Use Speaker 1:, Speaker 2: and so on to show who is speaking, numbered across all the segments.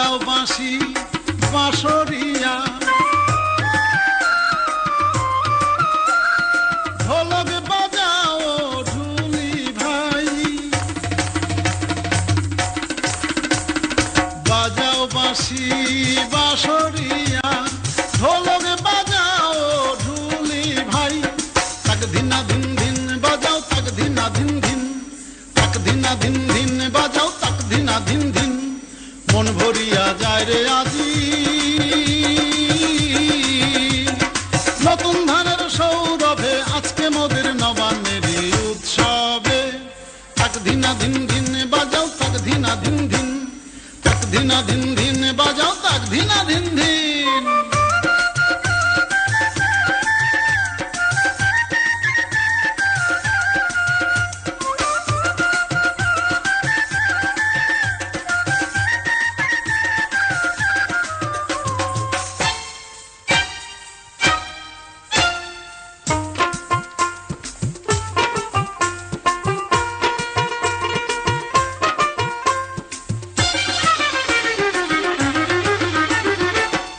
Speaker 1: বাজাও বাঁশি বাঁশরিয়া ঢোলক বাজাও ঢুলি ভাই বাজাও বাঁশি বাঁশরিয়া ঢোলক বাজাও ঢুলি ভাই তাক ধিনা ধিন ধিন বাজাও তাক ধিনা ধিন ধিন তাক ধিনা ধিন ধিন বাজাও তাক ধিনা ধিন ধিন মন ভরিয়া যায় রে আজি নতুন ধানের সৌরভে আজকে মোদের নবান্নের উৎসবে তাক ধিনা ধিন ধিন বাজাও তাক ধিনা ধিন ধিন তাক ধিনা ধিন ধিন বাজাও তাক ধিনা ধিন ধিন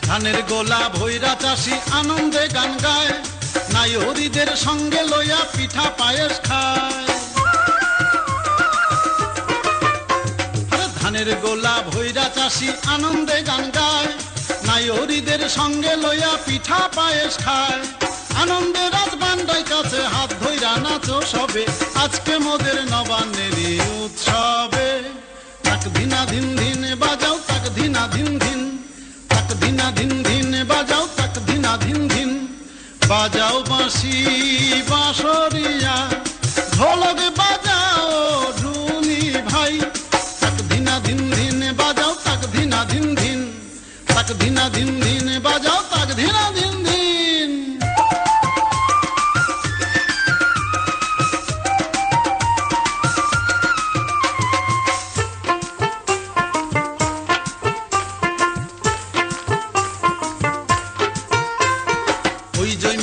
Speaker 1: ধানের গোলা ভৈরা চাষি আনন্দে গান গায় নাইহরিদের সঙ্গে লইয়া পিঠা পায়েস খায় ধানের গোলা ভৈরা চাষি আনন্দে গান গায় নাইহরিদের সঙ্গে লইয়া পিঠা পায়েস খায় আনন্দে রাজবান্ডাই কাছে হাত ধইরা নাচো সবে আজকে মোদের নবান্নের উৎসবে তাক ধিনা ধিন ধিন বাজাও তাক ধিনা ধিন ধিন তাক ধিনা ধিন ধিন বাজাও তাক ধিনা ধিন ধিন বাজাও বাঁশি বাঁশরিয়া ঢোলক বাজাও ঢুলি ভাই তাক ধিনা ধিন ধিন বাজাও তাক ধিনা ধিন ধিন তাক ধিনা ধিন ধিন বাজাও তাক ধিনা ধিন ধিন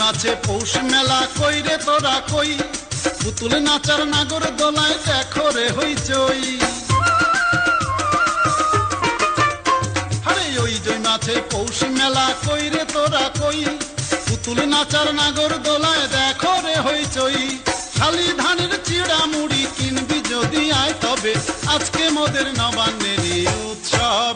Speaker 1: মাছে পৌষ মেলা কই রে তোরা কই পুতুল নাচার নাগর দোলায় দেখো রে হইচই আরে ওই জয় মাছে পৌষ মেলা কই রে তোরা কই পুতুল নাচার নাগর দোলায় দেখো রে হইচই খালি ধানের চিড়া মুড়ি কিনবি যদি আয় তবে আজকে মোদের নবান্নের উৎসব